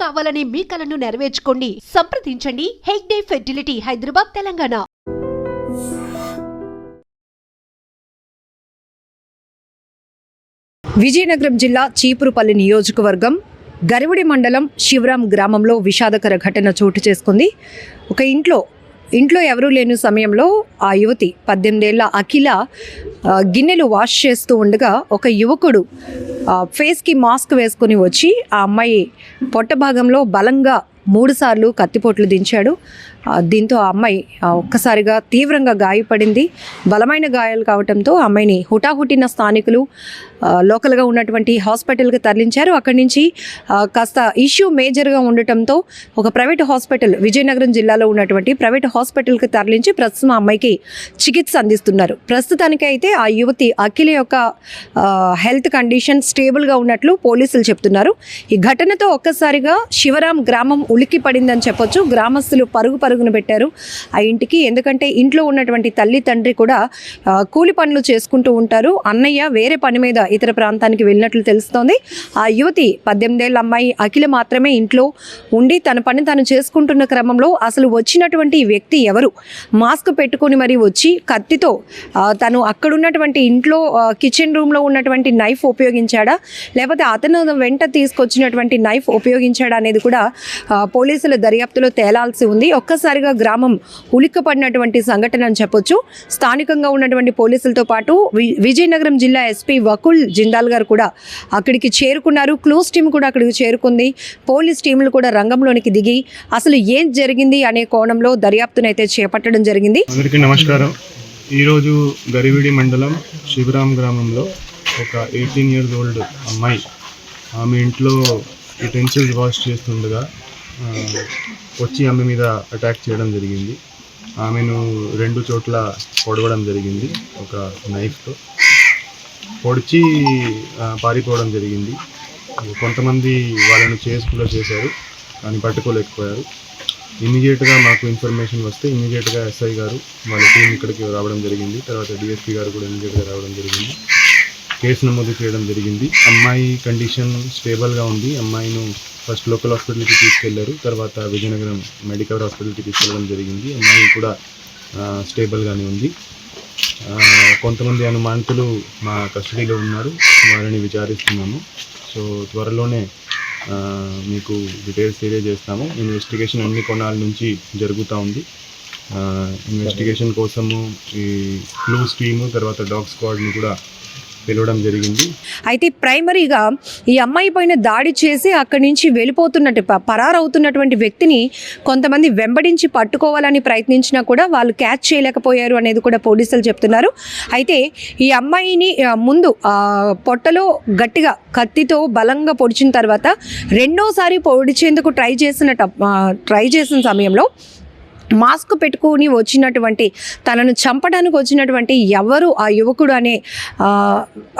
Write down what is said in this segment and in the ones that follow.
కావాలనే మీ కలను నెరవేర్చుకోండి. సంప్రదించండి హెగ్డే ఫెర్టిలిటీ, హైదరాబాద్, తెలంగాణ. విజయనగరం జిల్లా చీపురుపల్లి నియోజకవర్గం గరివిడి మండలం శివరాం గ్రామంలో విషాదకర ఘటన చోటు చేసుకుంది. ఒక ఇంట్లో ఎవరూ లేని సమయంలో ఆ యువతి 18 ఏళ్ల అఖిల గిన్నెలు వాష్ చేస్తూ ఉండగా ఒక యువకుడు ఫేస్కి మాస్క్ వేసుకొని వచ్చి ఆ అమ్మాయి పొట్ట భాగంలో బలంగా 3 సార్లు కత్తిపోట్లు దించాడు. దీంతో ఆ అమ్మాయి ఒక్కసారిగా తీవ్రంగా గాయపడింది. బలమైన గాయాలు కావడంతో ఆ అమ్మాయిని హుటాహుటిన స్థానికులు లోకల్గా ఉన్నటువంటి హాస్పిటల్కి తరలించారు. అక్కడి నుంచి కాస్త ఇష్యూ మేజర్గా ఉండటంతో ఒక ప్రైవేట్ హాస్పిటల్, విజయనగరం జిల్లాలో ఉన్నటువంటి ప్రైవేట్ హాస్పిటల్కి తరలించి ప్రస్తుతం ఆ అమ్మాయికి చికిత్స అందిస్తున్నారు. ప్రస్తుతానికి అయితే ఆ యువతి అఖిల యొక్క హెల్త్ కండిషన్ స్టేబుల్గా ఉన్నట్లు పోలీసులు చెప్తున్నారు. ఈ ఘటనతో ఒక్కసారిగా శివరాం గ్రామం ఉలిక్కి పడిందని చెప్పొచ్చు. గ్రామస్తులు పరుగున పెట్టారు ఆ ఇంటికి. ఎందుకంటే ఇంట్లో ఉన్నటువంటి తల్లి తండ్రి కూడా కూలి పనులు చేసుకుంటూ ఉంటారు. అన్నయ్య వేరే పని మీద ఇతర ప్రాంతానికి వెళ్ళినట్లు తెలుస్తోంది. ఆ యువతి 18 ఏళ్ల అమ్మాయి అఖిల మాత్రమే ఇంట్లో ఉండి తన పని తాను చేసుకుంటున్న క్రమంలో అసలు వచ్చినటువంటి వ్యక్తి ఎవరు, మాస్క్ పెట్టుకొని మరీ వచ్చి కత్తితో తను అక్కడున్నటువంటి ఇంట్లో కిచెన్ రూమ్లో ఉన్నటువంటి నైఫ్ ఉపయోగించాడా, లేకపోతే అతను వెంట తీసుకొచ్చినటువంటి నైఫ్ ఉపయోగించాడా అనేది కూడా పోలీసుల దర్యాప్తులో తేలాల్సి ఉంది. ఒక్కసారిగా గ్రామం ఉలిక్కపడినటువంటి సంఘటన అని చెప్పొచ్చు. స్థానికంగా ఉన్నటువంటి పోలీసులతో పాటు విజయనగరం జిల్లా ఎస్పీ వకుల్ జిందాల్ గారు కూడా అక్కడికి చేరుకున్నారు. క్లూస్ టీం కూడా అక్కడికి చేరుకుంది. పోలీస్ టీంలు కూడా రంగంలోనికి దిగి అసలు ఏం జరిగింది అనే కోణంలో దర్యాప్తునైతే చేపట్టడం జరిగింది. అందరికీ నమస్కారం. ఈరోజు గరివిడి మండలం శివరాం గ్రామంలో ఒక 18 years old అమ్మాయి ఆమె ఇంట్లో యుటెన్సిల్స్ వాష్ చేస్తుండగా వచ్చి ఆమె మీద అటాక్ చేయడం జరిగింది. ఆమెను 2 చోట్ల పొడవడం జరిగింది. ఒక నైఫ్తో పొడిచి పారిపోవడం జరిగింది. కొంతమంది వాళ్ళను కూడా చేశారు, కానీ పట్టుకోలేకపోయారు. ఇమీడియట్గా మాకు ఇన్ఫర్మేషన్ వస్తే ఇమీడియట్గా ఎస్ఐ గారు వాళ్ళ టీం ఇక్కడికి రావడం జరిగింది. తర్వాత డిఎస్పీ గారు కూడా ఇమీడియట్గా రావడం జరిగింది. కేసు నమోదు చేయడం జరిగింది. అమ్మాయి కండిషన్ స్టేబుల్గా ఉంది. అమ్మాయిను ఫస్ట్ లోకల్ హాస్పిటల్కి తీసుకెళ్లారు, తర్వాత విజయనగరం మెడికల్ హాస్పిటల్కి తీసుకెళ్ళడం జరిగింది. అమ్మాయి కూడా స్టేబుల్గానే ఉంది. కొంతమంది అనుమానితులు మా కస్టడీలో ఉన్నారు, వారిని విచారిస్తున్నాము. సో త్వరలోనే మీకు డీటెయిల్స్ తెలియజేస్తాము. ఇన్వెస్టిగేషన్ అన్ని కోణాల నుంచి జరుగుతూ ఉంది. ఇన్వెస్టిగేషన్ కోసము ఈ క్లూస్ టీము, తర్వాత డాగ్ స్క్వాడ్ని కూడా పిలవడం జరిగింది. అయితే ప్రైమరీగా ఈ అమ్మాయి పైన దాడి చేసి అక్కడి నుంచి వెళ్ళిపోతున్నట్టు పరారవుతున్నటువంటి వ్యక్తిని కొంతమంది వెంబడించి పట్టుకోవాలని ప్రయత్నించినా కూడా వాళ్ళు క్యాచ్ చేయలేకపోయారు అనేది కూడా పోలీసులు చెప్తున్నారు. అయితే ఈ అమ్మాయిని ముందు పొట్టలో గట్టిగా కత్తితో బలంగా పొడిచిన తర్వాత రెండోసారి పొడిచేందుకు ట్రై చేసిన సమయంలో మాస్క్ పెట్టుకుని వచ్చినటువంటి తనను చంపడానికి వచ్చినటువంటి ఎవరు ఆ యువకుడు అనే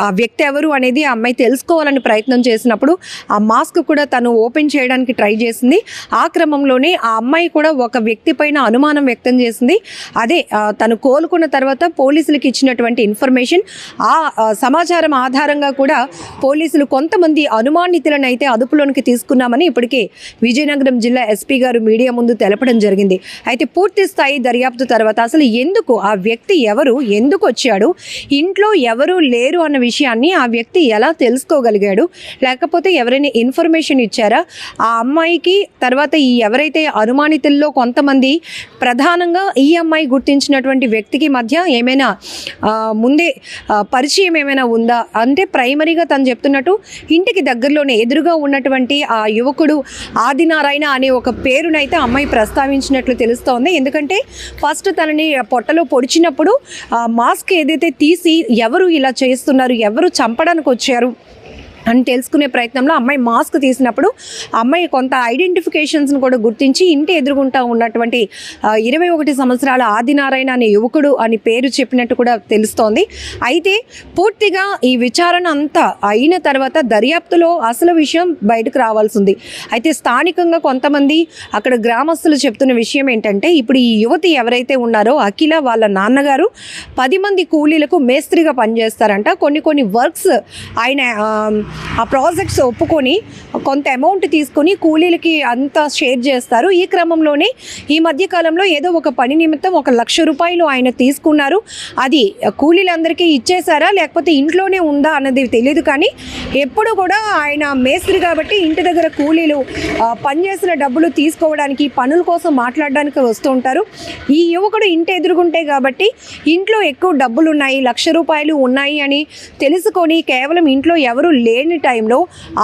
ఆ వ్యక్తి ఎవరు అనేది ఆ అమ్మాయి తెలుసుకోవాలని ప్రయత్నం చేసినప్పుడు ఆ మాస్క్ కూడా తను ఓపెన్ చేయడానికి ట్రై చేసింది. ఆ క్రమంలోనే ఆ అమ్మాయి కూడా ఒక వ్యక్తి పైన అనుమానం వ్యక్తం చేసింది. అదే తను కోలుకున్న తర్వాత పోలీసులకు ఇచ్చినటువంటి ఇన్ఫర్మేషన్, ఆ సమాచారం ఆధారంగా కూడా పోలీసులు కొంతమంది అనుమానితులను అయితే అదుపులోనికి తీసుకున్నామని ఇప్పటికే విజయనగరం జిల్లా ఎస్పీ గారు మీడియా ముందు తెలపడం జరిగింది. అయితే పూర్తి స్థాయి దర్యాప్తు తర్వాత అసలు ఎందుకు ఆ వ్యక్తి ఎవరు, ఎందుకు వచ్చాడు, ఇంట్లో ఎవరు లేరు అన్న విషయాన్ని ఆ వ్యక్తి ఎలా తెలుసుకోగలిగాడు, లేకపోతే ఎవరైనా ఇన్ఫర్మేషన్ ఇచ్చారా, ఆ అమ్మాయికి తర్వాత ఈ ఎవరైతే అనుమానితుల్లో కొంతమంది ప్రధానంగా ఈ అమ్మాయి గుర్తించినటువంటి వ్యక్తికి మధ్య ఏమైనా ముందే పరిచయం ఏమైనా ఉందా అంటే ప్రైమరీగా తను చెప్తున్నట్టు ఇంటికి దగ్గరలోనే ఎదురుగా ఉన్నటువంటి ఆ యువకుడు ఆదినారాయణ అనే ఒక పేరునైతే అమ్మాయి ప్రస్తావించినట్లు తెలుస్తోంది. ఎందుకంటే ఫస్ట్ తనని పొట్టలో పొడిచినప్పుడు మాస్క్ ఏదైతే తీసి ఎవరు ఇలా చేస్తున్నారు, ఎవరు చంపడానికి వచ్చారు అని తెలుసుకునే ప్రయత్నంలో అమ్మాయి మాస్క్ తీసినప్పుడు అమ్మాయి కొంత ఐడెంటిఫికేషన్స్ను కూడా గుర్తించి ఇంటి ఎదురుగుంటా ఉన్నటువంటి 21 సంవత్సరాల ఆదినారాయణ అనే యువకుడు అని పేరు చెప్పినట్టు కూడా తెలుస్తోంది. అయితే పూర్తిగా ఈ విచారణ అంతా అయిన తర్వాత దర్యాప్తులో అసలు విషయం బయటకు రావాల్సి ఉంది. అయితే స్థానికంగా కొంతమంది అక్కడ గ్రామస్తులు చెప్తున్న విషయం ఏంటంటే ఇప్పుడు ఈ యువతి ఎవరైతే ఉన్నారో అఖిల వాళ్ళ నాన్నగారు 10 మంది కూలీలకు మేస్త్రిగా పనిచేస్తారంట. కొన్ని వర్క్స్ ఆయన ఆ ప్రాజెక్ట్స్ ఒప్పుకొని కొంత అమౌంట్ తీసుకొని కూలీలకి అంతా షేర్ చేస్తారు. ఈ క్రమంలోనే ఈ మధ్యకాలంలో ఏదో ఒక పని నిమిత్తం 1,00,000 రూపాయలు ఆయన తీసుకున్నారు. అది కూలీలందరికీ ఇచ్చేసారా లేకపోతే ఇంట్లోనే ఉందా అన్నది తెలియదు. కానీ ఎప్పుడు కూడా ఆయన మేస్త్రి కాబట్టి ఇంటి దగ్గర కూలీలు పనిచేసిన డబ్బులు తీసుకోవడానికి పనుల కోసం మాట్లాడడానికి వస్తూ ఉంటారు. ఈ యువకుడు ఇంటి ఎదురుగుంటే కాబట్టి ఇంట్లో ఎక్కువ డబ్బులు ఉన్నాయి, 1,00,000 రూపాయలు ఉన్నాయి అని తెలుసుకొని కేవలం ఇంట్లో ఎవరు లేని టైంలో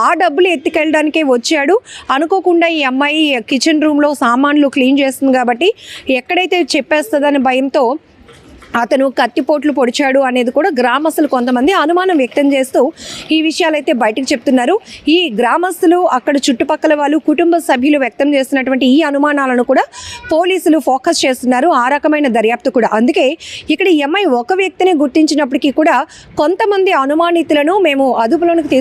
ఆ డబ్బులు ఎత్తుకెళ్ళడానికే వచ్చాడు. అనుకోకుండా ఈ అమ్మాయి కిచెన్ రూమ్లో సామాన్లు క్లీన్ చేస్తుంది కాబట్టి ఎక్కడైతే చెప్పేస్తుందనే భయంతో అతను కత్తిపోట్లు పొడిచాడు అనేది కూడా గ్రామస్తులు కొంతమంది అనుమానం వ్యక్తం చేస్తూ ఈ విషయాలైతే బయటకు చెప్తున్నారు. ఈ గ్రామస్తులు అక్కడ చుట్టుపక్కల వాళ్ళు కుటుంబ సభ్యులు వ్యక్తం చేస్తున్నటువంటి ఈ అనుమానాలను కూడా పోలీసులు ఫోకస్ చేస్తున్నారు. ఆ రకమైన దర్యాప్తు కూడా. అందుకే ఇక్కడ ఈ అమ్మాయి ఒక వ్యక్తిని గుర్తించినప్పటికీ కూడా కొంతమంది అనుమానితులను మేము అదుపులోనికి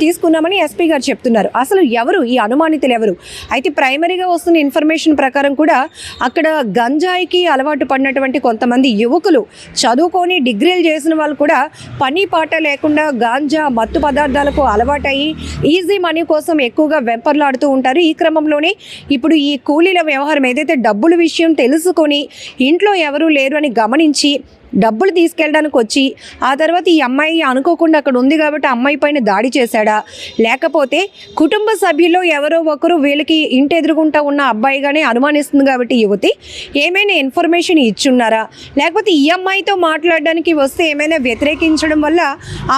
తీసుకున్నామని ఎస్పీ గారు చెప్తున్నారు. అసలు ఎవరు ఈ అనుమానితులు ఎవరు? అయితే ప్రైమరీగా వస్తున్న ఇన్ఫర్మేషన్ ప్రకారం కూడా అక్కడ గంజాయికి అలవాటు పడినటువంటి కొంతమంది యువకులు చదువుకొని డిగ్రీలు చేసిన వాళ్ళు కూడా పని పాట లేకుండా గాంజా మత్తు పదార్థాలకు అలవాటయ్యి ఈజీ మనీ కోసం ఎక్కువగా వెంపర్లాడుతూ ఉంటారు. ఈ క్రమంలోనే ఇప్పుడు ఈ కూలీల వ్యవహారం ఏదైతే డబ్బుల విషయం తెలుసుకొని ఇంట్లో ఎవరూ లేరు అని గమనించి డబ్బులు తీసుకెళ్ళడానికి వచ్చి ఆ తర్వాత ఈ అమ్మాయి అనుకోకుండా అక్కడ ఉంది కాబట్టి అమ్మాయి పైన దాడి చేశాడా, లేకపోతే కుటుంబ సభ్యుల్లో ఎవరో ఒకరు వీళ్ళకి ఇంటి ఎదురుగుంటా ఉన్న అబ్బాయిగానే అనుమానిస్తుంది కాబట్టి యువతి ఏమైనా ఇన్ఫర్మేషన్ ఇచ్చున్నారా, లేకపోతే ఈ అమ్మాయితో మాట్లాడడానికి వస్తే ఏమైనా వ్యతిరేకించడం వల్ల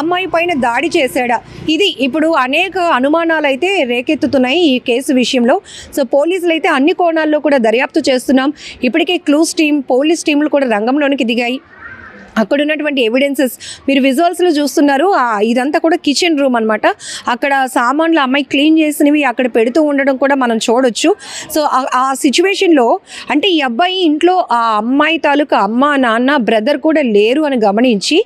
అమ్మాయి పైన దాడి చేశాడా? ఇది ఇప్పుడు అనేక అనుమానాలు అయితే రేకెత్తుతున్నాయి ఈ కేసు విషయంలో. సో పోలీసులు అయితే అన్ని కోణాల్లో కూడా దర్యాప్తు చేస్తున్నాం. ఇప్పటికే క్లూస్ టీం, పోలీస్ టీంలు కూడా రంగంలోనికి దిగాయి. అక్కడ ఉన్నటువంటి ఎవిడెన్సెస్ మీరు విజువల్స్లో చూస్తున్నారు. ఇదంతా కూడా కిచెన్ రూమ్ అనమాట. అక్కడ సామాన్లు అమ్మాయి క్లీన్ చేసినవి అక్కడ పెడుతూ ఉండడం కూడా మనం చూడొచ్చు. సో ఆ సిచ్యువేషన్లో అంటే ఈ అబ్బాయి ఇంట్లో ఆ అమ్మాయి తాలూకా అమ్మ నాన్న బ్రదర్ కూడా లేరు అని గమనించి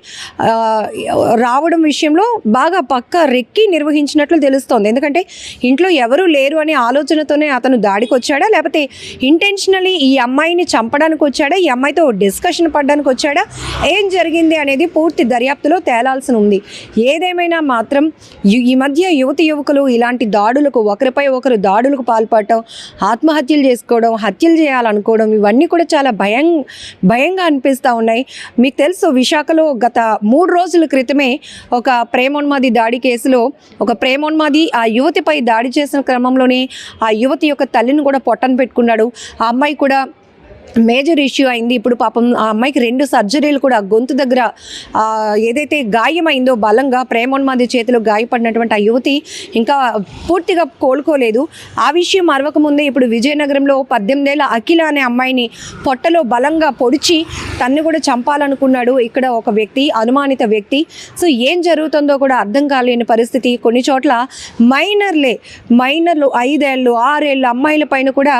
రావడం విషయంలో బాగా పక్క రెక్కి నిర్వహించినట్లు తెలుస్తోంది. ఎందుకంటే ఇంట్లో ఎవరు లేరు అనే ఆలోచనతోనే అతను దాడికి వచ్చాడా, లేకపోతే ఇంటెన్షనలీ ఈ అమ్మాయిని చంపడానికి వచ్చాడా, ఈ అమ్మాయితో డిస్కషన్ పడడానికి వచ్చాడా, ఏం జరిగింది అనేది పూర్తి దర్యాప్తులో తేలాల్సి ఉంది. ఏదేమైనా మాత్రం ఈ మధ్య యువకులు ఇలాంటి దాడులకు ఒకరిపై ఒకరు దాడులకు పాల్పడటం, ఆత్మహత్యలు చేసుకోవడం, హత్యలు చేయాలనుకోవడం ఇవన్నీ కూడా చాలా భయంగా అనిపిస్తూ ఉన్నాయి. మీకు తెలుసు విశాఖలో గత 3 రోజుల క్రితమే ఒక ప్రేమోన్మాది దాడి కేసులో ఒక ప్రేమోన్మాది ఆ యువతిపై దాడి చేసిన క్రమంలోనే ఆ యువతి యొక్క తల్లిని కూడా పొట్టన పెట్టుకున్నాడు. ఆ అమ్మాయి కూడా మేజర్ ఇష్యూ అయింది. ఇప్పుడు పాపం ఆ అమ్మాయికి 2 సర్జరీలు కూడా గొంతు దగ్గర ఏదైతే గాయమైందో బలంగా ప్రేమోన్మాది చేతిలో గాయపడినటువంటి ఆ యువతి ఇంకా పూర్తిగా కోలుకోలేదు. ఆ విషయం మరవకముందే ఇప్పుడు విజయనగరంలో 18 ఏళ్ల అఖిల అనే అమ్మాయిని పొట్టలో బలంగా పొడిచి తన్ని కూడా చంపాలనుకున్నాడు ఇక్కడ ఒక వ్యక్తి, అనుమానిత వ్యక్తి. సో ఏం జరుగుతుందో కూడా అర్థం కాలేని పరిస్థితి. కొన్ని చోట్ల మైనర్లు 5 ఏళ్ళు 6 ఏళ్ళ అమ్మాయిల పైన కూడా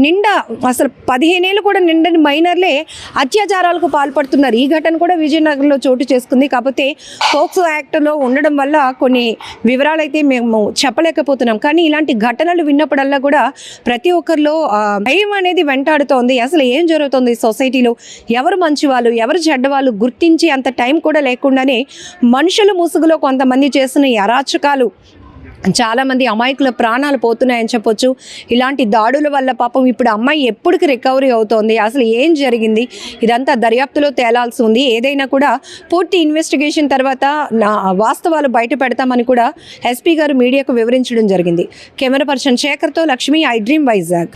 నిండా అసలు 15 ఏళ్ళు కూడా నిండని మైనర్లే అత్యాచారాలకు పాల్పడుతున్నారు. ఈ ఘటన కూడా విజయనగరంలో చోటు చేసుకుంది. కాకపోతే పోక్సో యాక్ట్లో ఉండడం వల్ల కొన్ని వివరాలు అయితే మేము చెప్పలేకపోతున్నాం. కానీ ఇలాంటి ఘటనలు విన్నప్పుడల్లా కూడా ప్రతి ఒక్కరిలో భయం అనేది వెంటాడుతోంది. అసలు ఏం జరుగుతుంది సొసైటీలో, ఎవరు మంచివాళ్ళు ఎవరు చెడ్డవాళ్ళు గుర్తించి అంత టైం కూడా లేకుండానే మనుషుల ముసుగులో కొంతమంది చేస్తున్న ఈ అరాచకాలు చాలామంది అమాయకుల ప్రాణాలు పోతున్నాయని చెప్పొచ్చు. ఇలాంటి దాడుల వల్ల పాపం ఇప్పుడు అమ్మాయి ఎప్పటికి రికవరీ అవుతోంది, అసలు ఏం జరిగింది ఇదంతా దర్యాప్తులో తేలాల్సి ఉంది. ఏదైనా కూడా పూర్తి ఇన్వెస్టిగేషన్ తర్వాత వాస్తవాలు బయట పెడతామని కూడా ఎస్పీ గారు మీడియాకు వివరించడం జరిగింది. కెమెరా పర్సన్ శేఖర్తో లక్ష్మి, ఐ డ్రీమ్ వైజాగ్.